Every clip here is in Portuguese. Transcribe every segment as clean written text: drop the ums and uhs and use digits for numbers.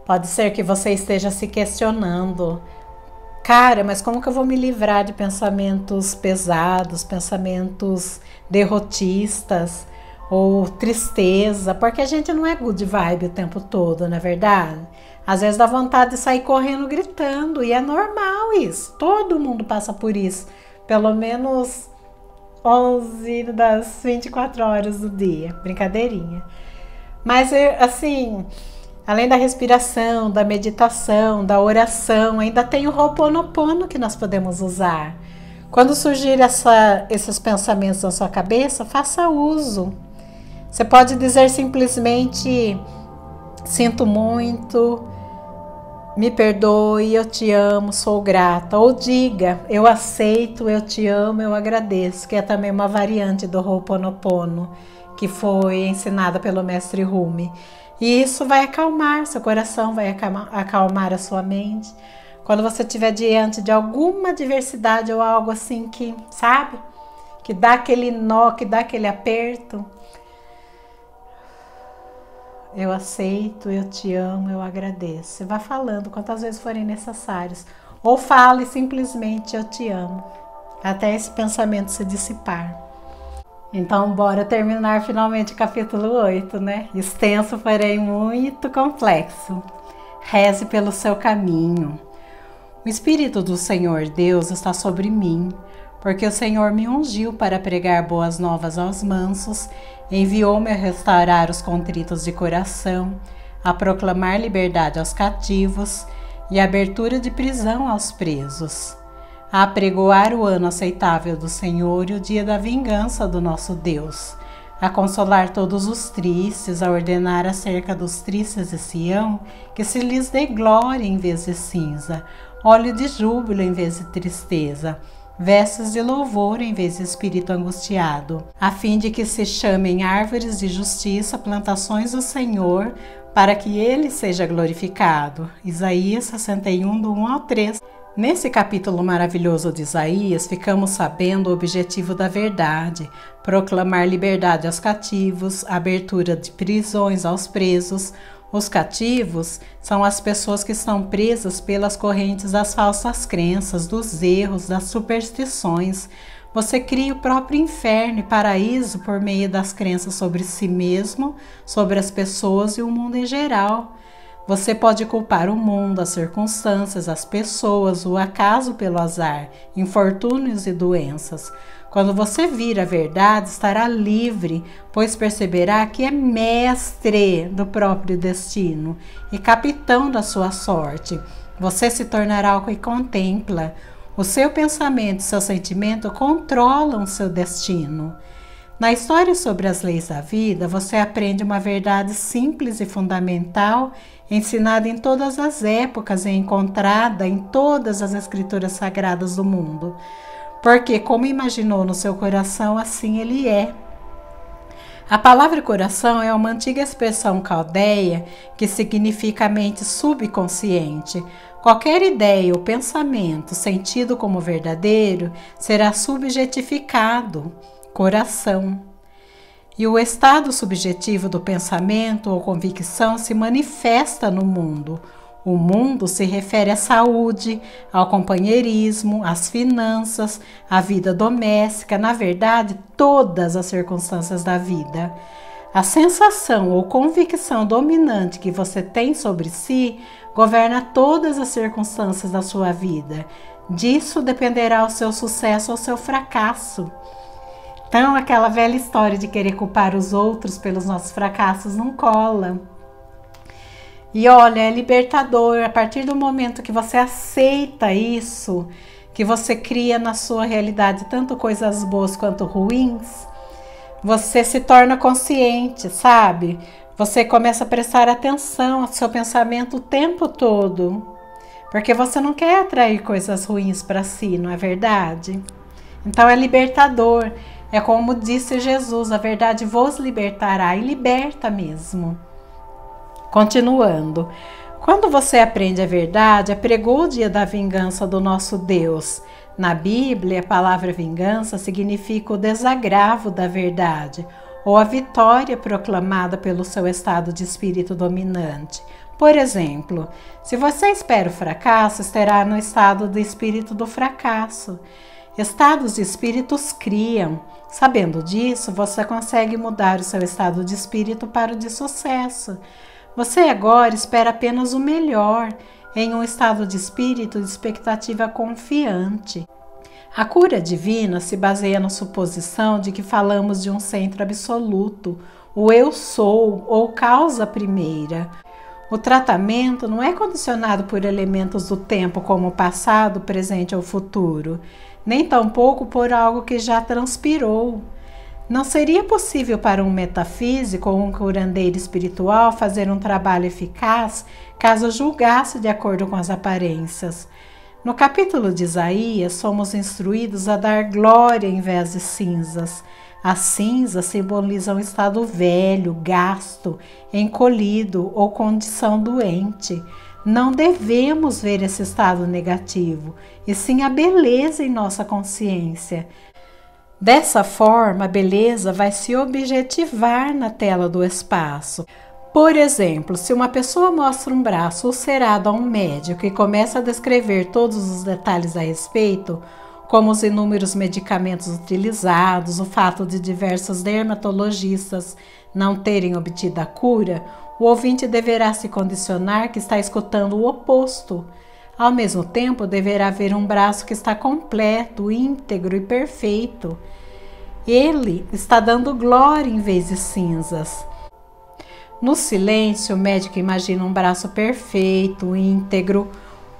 Pode ser que você esteja se questionando: cara, mas como que eu vou me livrar de pensamentos pesados, pensamentos derrotistas ou tristeza? Porque a gente não é good vibe o tempo todo, não é verdade? Às vezes dá vontade de sair correndo gritando, e é normal isso. Todo mundo passa por isso. Pelo menos 11 das 24 horas do dia. Brincadeirinha. Mas assim, além da respiração, da meditação, da oração, ainda tem o Ho'oponopono que nós podemos usar. Quando surgir esses pensamentos na sua cabeça, faça uso. Você pode dizer simplesmente: sinto muito, me perdoe, eu te amo, sou grata. Ou diga: eu aceito, eu te amo, eu agradeço, que é também uma variante do Ho'oponopono, que foi ensinada pelo mestre Rumi. E isso vai acalmar seu coração, vai acalmar a sua mente. Quando você estiver diante de alguma adversidade ou algo assim que, sabe, que dá aquele nó, que dá aquele aperto: eu aceito, eu te amo, eu agradeço. Você vai falando quantas vezes forem necessárias. Ou fale simplesmente: eu te amo, até esse pensamento se dissipar. Então, bora terminar finalmente o capítulo 8, né? Extenso, porém muito complexo. Reze pelo seu caminho. O Espírito do Senhor Deus está sobre mim, porque o Senhor me ungiu para pregar boas novas aos mansos, enviou-me a restaurar os contritos de coração, a proclamar liberdade aos cativos e abertura de prisão aos presos, a apregoar o ano aceitável do Senhor e o dia da vingança do nosso Deus, a consolar todos os tristes, a ordenar acerca dos tristes de Sião que se lhes dê glória em vez de cinza, óleo de júbilo em vez de tristeza, vestes de louvor em vez de espírito angustiado, a fim de que se chamem árvores de justiça, plantações do Senhor, para que ele seja glorificado. Isaías 61, do 1 ao 3. Nesse capítulo maravilhoso de Isaías, ficamos sabendo o objetivo da verdade: proclamar liberdade aos cativos, abertura de prisões aos presos. Os cativos são as pessoas que estão presas pelas correntes das falsas crenças, dos erros, das superstições. Você cria o próprio inferno e paraíso por meio das crenças sobre si mesmo, sobre as pessoas e o mundo em geral. Você pode culpar o mundo, as circunstâncias, as pessoas, o acaso pelo azar, infortúnios e doenças. Quando você vir a verdade, estará livre, pois perceberá que é mestre do próprio destino e capitão da sua sorte. Você se tornará o que contempla. O seu pensamento e seu sentimento controlam o seu destino. Na história sobre as leis da vida, você aprende uma verdade simples e fundamental, ensinada em todas as épocas e encontrada em todas as escrituras sagradas do mundo. Porque, como imaginou no seu coração, assim ele é. A palavra coração é uma antiga expressão caldeia que significa mente subconsciente. Qualquer ideia ou pensamento sentido como verdadeiro será subjetificado, coração. E o estado subjetivo do pensamento ou convicção se manifesta no mundo. O mundo se refere à saúde, ao companheirismo, às finanças, à vida doméstica, na verdade, todas as circunstâncias da vida. A sensação ou convicção dominante que você tem sobre si governa todas as circunstâncias da sua vida. Disso dependerá o seu sucesso ou seu fracasso. Então, aquela velha história de querer culpar os outros pelos nossos fracassos não cola. E olha, é libertador. A partir do momento que você aceita isso, que você cria na sua realidade tanto coisas boas quanto ruins, você se torna consciente, sabe? Você começa a prestar atenção ao seu pensamento o tempo todo, porque você não quer atrair coisas ruins para si, não é verdade? Então é libertador. É como disse Jesus: a verdade vos libertará, e liberta mesmo. Continuando, quando você aprende a verdade, apregou o dia da vingança do nosso Deus. Na Bíblia, a palavra vingança significa o desagravo da verdade, ou a vitória proclamada pelo seu estado de espírito dominante. Por exemplo, se você espera o fracasso, estará no estado de espírito do fracasso. Estados de espíritos criam. Sabendo disso, você consegue mudar o seu estado de espírito para o de sucesso. Você agora espera apenas o melhor, em um estado de espírito de expectativa confiante. A cura divina se baseia na suposição de que falamos de um centro absoluto, o eu sou ou causa primeira. O tratamento não é condicionado por elementos do tempo como o passado, presente ou futuro, nem tampouco por algo que já transpirou. Não seria possível para um metafísico ou um curandeiro espiritual fazer um trabalho eficaz caso julgasse de acordo com as aparências. No capítulo de Isaías, somos instruídos a dar glória em vez de cinzas. As cinzas simbolizam o estado velho, gasto, encolhido ou condição doente. Não devemos ver esse estado negativo, e sim a beleza em nossa consciência. Dessa forma, a beleza vai se objetivar na tela do espaço. Por exemplo, se uma pessoa mostra um braço ulcerado a um médico e começa a descrever todos os detalhes a respeito, como os inúmeros medicamentos utilizados, o fato de diversos dermatologistas não terem obtido a cura, o ouvinte deverá se condicionar que está escutando o oposto. Ao mesmo tempo, deverá ver um braço que está completo, íntegro e perfeito. Ele está dando glória em vez de cinzas. No silêncio, o médico imagina um braço perfeito, íntegro,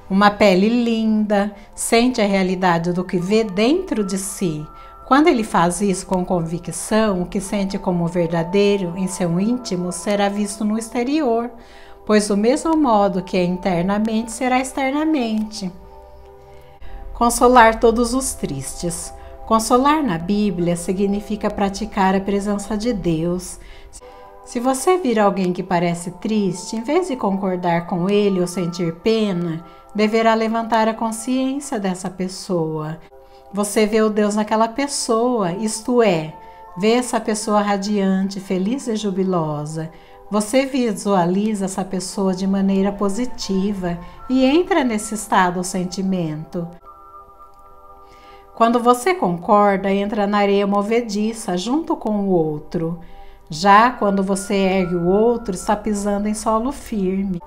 uma pele linda, sente a realidade do que vê dentro de si. Quando ele faz isso com convicção, o que sente como verdadeiro em seu íntimo será visto no exterior, pois do mesmo modo que é internamente, será externamente. Consolar todos os tristes. Consolar na Bíblia significa praticar a presença de Deus. Se você vir alguém que parece triste, em vez de concordar com ele ou sentir pena, deverá levantar a consciência dessa pessoa. Você vê o Deus naquela pessoa, isto é, vê essa pessoa radiante, feliz e jubilosa. Você visualiza essa pessoa de maneira positiva e entra nesse estado ou sentimento. Quando você concorda, entra na areia movediça junto com o outro. Já quando você ergue o outro, está pisando em solo firme.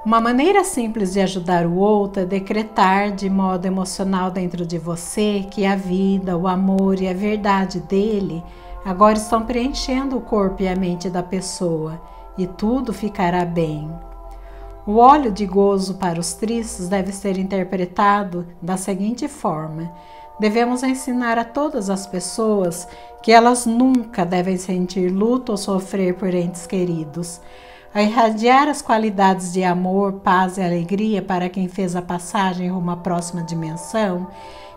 Uma maneira simples de ajudar o outro é decretar de modo emocional dentro de você que a vida, o amor e a verdade dele agora estão preenchendo o corpo e a mente da pessoa, e tudo ficará bem. O óleo de gozo para os tristes deve ser interpretado da seguinte forma: devemos ensinar a todas as pessoas que elas nunca devem sentir luto ou sofrer por entes queridos, a irradiar as qualidades de amor, paz e alegria para quem fez a passagem rumo à próxima dimensão.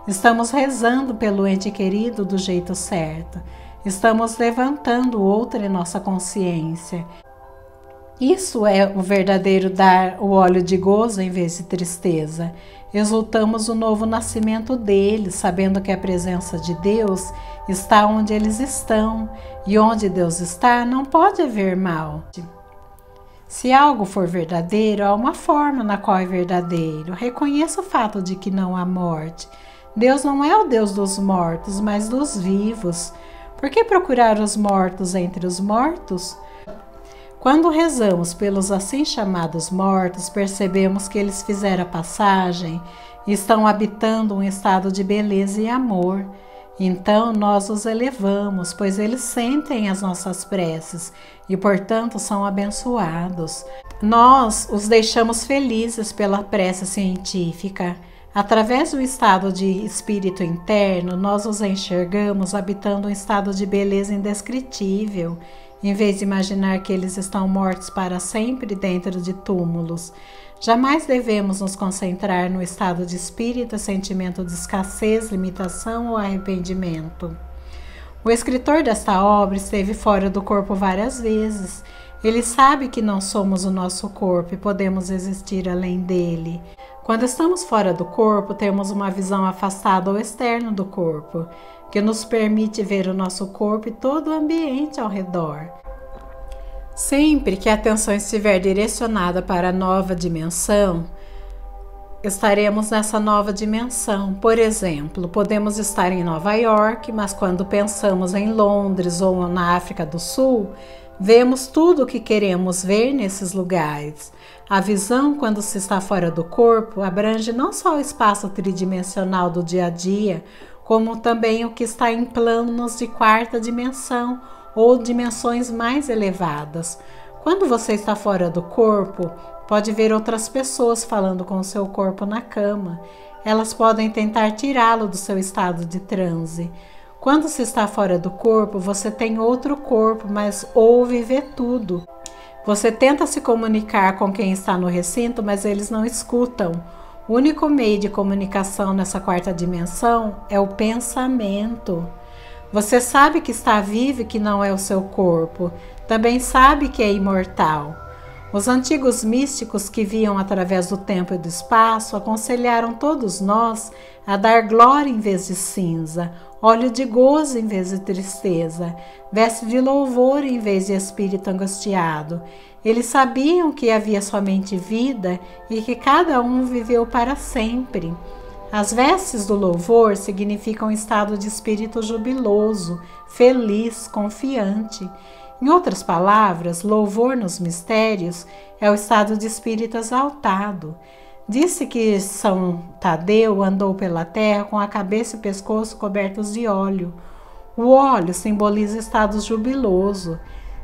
Estamos rezando pelo ente querido do jeito certo. Estamos levantando o outro em nossa consciência. Isso é o verdadeiro dar o óleo de gozo em vez de tristeza. Exultamos o novo nascimento deles, sabendo que a presença de Deus está onde eles estão, e onde Deus está não pode haver mal. Se algo for verdadeiro, há uma forma na qual é verdadeiro. Reconheça o fato de que não há morte. Deus não é o Deus dos mortos, mas dos vivos. Por que procurar os mortos entre os mortos? Quando rezamos pelos assim chamados mortos, percebemos que eles fizeram a passagem e estão habitando um estado de beleza e amor. Então nós os elevamos, pois eles sentem as nossas preces e, portanto, são abençoados. Nós os deixamos felizes pela prece científica. Através do estado de espírito interno, nós os enxergamos habitando um estado de beleza indescritível, em vez de imaginar que eles estão mortos para sempre dentro de túmulos. Jamais devemos nos concentrar no estado de espírito, sentimento de escassez, limitação ou arrependimento. O escritor desta obra esteve fora do corpo várias vezes. Ele sabe que não somos o nosso corpo e podemos existir além dele. Quando estamos fora do corpo, temos uma visão afastada ou externa do corpo, que nos permite ver o nosso corpo e todo o ambiente ao redor. Sempre que a atenção estiver direcionada para a nova dimensão, estaremos nessa nova dimensão. Por exemplo, podemos estar em Nova York, mas quando pensamos em Londres ou na África do Sul, vemos tudo o que queremos ver nesses lugares. A visão, quando se está fora do corpo, abrange não só o espaço tridimensional do dia a dia, como também o que está em planos de quarta dimensão ou dimensões mais elevadas. Quando você está fora do corpo, pode ver outras pessoas falando com o seu corpo na cama. Elas podem tentar tirá-lo do seu estado de transe. Quando se está fora do corpo, você tem outro corpo, mas ouve e vê tudo. Você tenta se comunicar com quem está no recinto, mas eles não escutam. O único meio de comunicação nessa quarta dimensão é o pensamento. Você sabe que está vivo e que não é o seu corpo. Também sabe que é imortal. Os antigos místicos que viam através do tempo e do espaço aconselharam todos nós a dar glória em vez de cinza, óleo de gozo em vez de tristeza, veste de louvor em vez de espírito angustiado. Eles sabiam que havia somente vida e que cada um viveu para sempre. As vestes do louvor significam um estado de espírito jubiloso, feliz, confiante. Em outras palavras, louvor nos mistérios é o estado de espírito exaltado. Disse que São Tadeu andou pela terra com a cabeça e o pescoço cobertos de óleo. O óleo simboliza estado jubiloso.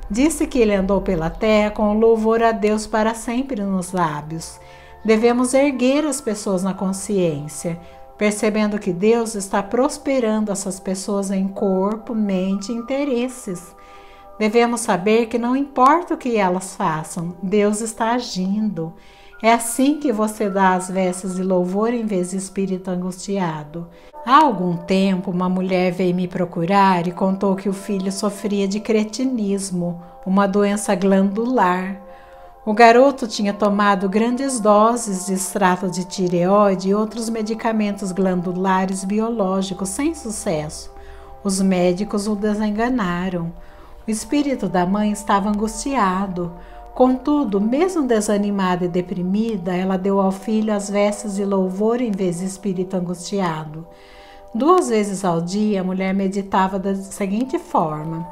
Disse que ele andou pela terra com o louvor a Deus para sempre nos lábios. Devemos erguer as pessoas na consciência, percebendo que Deus está prosperando essas pessoas em corpo, mente e interesses. Devemos saber que não importa o que elas façam, Deus está agindo. É assim que você dá as vestes de louvor em vez de espírito angustiado. Há algum tempo, uma mulher veio me procurar e contou que o filho sofria de cretinismo, uma doença glandular. O garoto tinha tomado grandes doses de extrato de tireoide e outros medicamentos glandulares biológicos sem sucesso. Os médicos o desenganaram. O espírito da mãe estava angustiado. Contudo, mesmo desanimada e deprimida, ela deu ao filho as vestes de louvor em vez de espírito angustiado. 2 vezes ao dia, a mulher meditava da seguinte forma: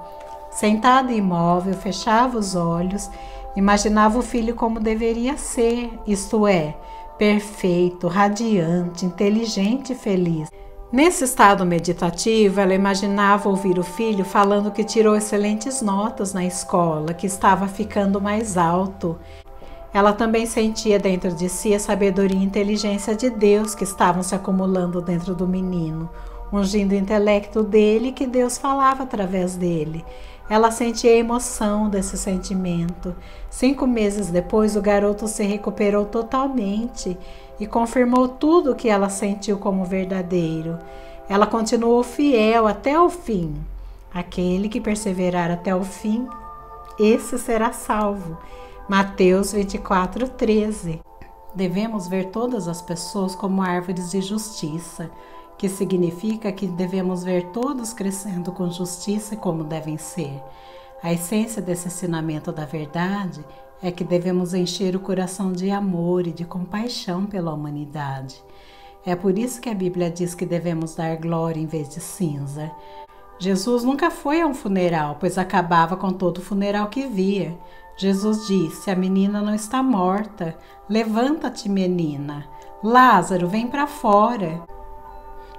sentada imóvel, fechava os olhos, imaginava o filho como deveria ser, isto é, perfeito, radiante, inteligente e feliz. Nesse estado meditativo, ela imaginava ouvir o filho falando que tirou excelentes notas na escola, que estava ficando mais alto. Ela também sentia dentro de si a sabedoria e inteligência de Deus que estavam se acumulando dentro do menino, ungindo o intelecto dele, que Deus falava através dele. Ela sentia a emoção desse sentimento. 5 meses depois, o garoto se recuperou totalmente e confirmou tudo o que ela sentiu como verdadeiro. Ela continuou fiel até o fim. Aquele que perseverar até o fim, esse será salvo. Mateus 24:13. Devemos ver todas as pessoas como árvores de justiça, que significa que devemos ver todos crescendo com justiça e como devem ser. A essência desse ensinamento da verdade é que devemos encher o coração de amor e de compaixão pela humanidade. É por isso que a Bíblia diz que devemos dar glória em vez de cinza. Jesus nunca foi a um funeral, pois acabava com todo funeral que via. Jesus disse: a menina não está morta. Levanta-te, menina. Lázaro, vem para fora.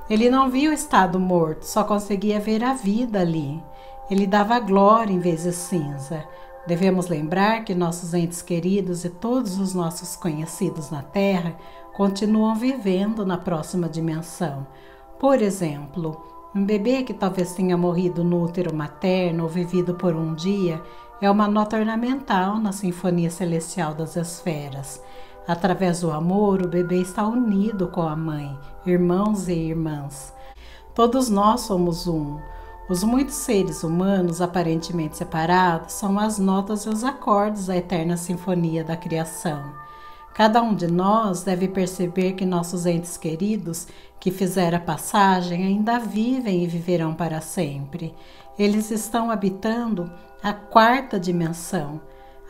Ele não via o estado morto, só conseguia ver a vida ali. Ele dava glória em vez de cinza. Devemos lembrar que nossos entes queridos e todos os nossos conhecidos na Terra continuam vivendo na próxima dimensão. Por exemplo, um bebê que talvez tenha morrido no útero materno ou vivido por um dia é uma nota ornamental na sinfonia celestial das esferas. Através do amor, o bebê está unido com a mãe, irmãos e irmãs. Todos nós somos um. Os muitos seres humanos aparentemente separados são as notas e os acordes da eterna sinfonia da criação. Cada um de nós deve perceber que nossos entes queridos que fizeram a passagem ainda vivem e viverão para sempre. Eles estão habitando a 4ª dimensão.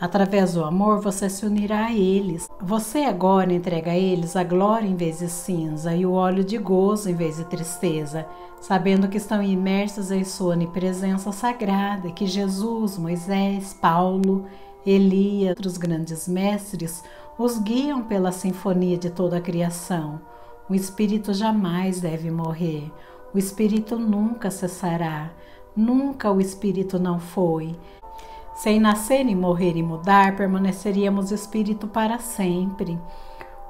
Através do amor, você se unirá a eles. Você agora entrega a eles a glória em vez de cinza e o óleo de gozo em vez de tristeza, sabendo que estão imersos em sua onipresença sagrada e que Jesus, Moisés, Paulo, Elias e outros grandes mestres os guiam pela sinfonia de toda a criação. O Espírito jamais deve morrer. O Espírito nunca cessará. Nunca o Espírito não foi. Sem nascer e morrer e mudar, permaneceríamos Espírito para sempre.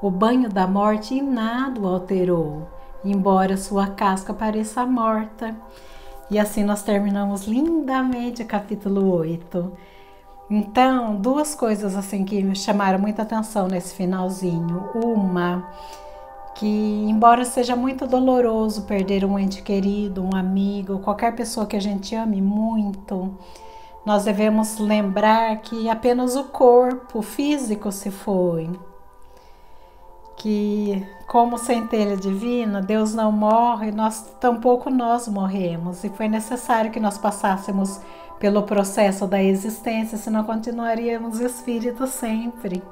O banho da morte em nada o alterou, embora sua casca pareça morta. E assim nós terminamos lindamente o capítulo 8. Então, duas coisas assim que me chamaram muita atenção nesse finalzinho. Uma, que embora seja muito doloroso perder um ente querido, um amigo, qualquer pessoa que a gente ame muito, nós devemos lembrar que apenas o corpo físico se foi. Que como centelha divina, Deus não morre, tampouco nós morremos. E foi necessário que nós passássemos pelo processo da existência, senão continuaríamos espíritos sempre.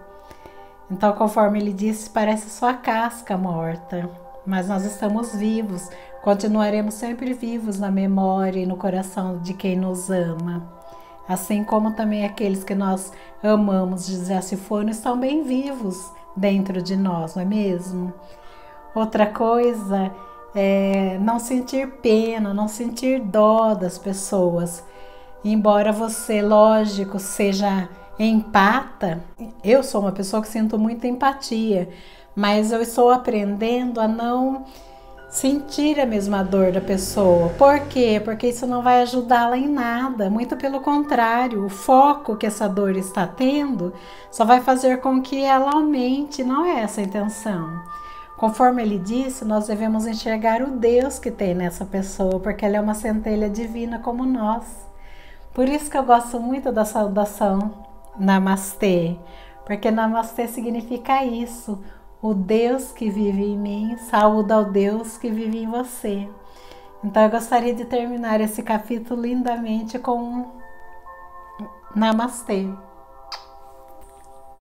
Então, conforme ele disse, parece só a casca morta, mas nós estamos vivos, continuaremos sempre vivos na memória e no coração de quem nos ama. Assim como também aqueles que nós amamos já se foram, estão bem vivos dentro de nós, não é mesmo? Outra coisa é não sentir pena, não sentir dó das pessoas. Embora você, lógico, seja empata, eu sou uma pessoa que sinto muita empatia, mas eu estou aprendendo a não sentir a mesma dor da pessoa. Por quê? Porque isso não vai ajudá-la em nada, muito pelo contrário, o foco que essa dor está tendo só vai fazer com que ela aumente, não é essa a intenção. Conforme ele disse, nós devemos enxergar o Deus que tem nessa pessoa, porque ela é uma centelha divina como nós. Por isso que eu gosto muito da saudação Namastê, porque Namastê significa isso. O Deus que vive em mim saúda ao Deus que vive em você. Então eu gostaria de terminar esse capítulo lindamente com um Namastê.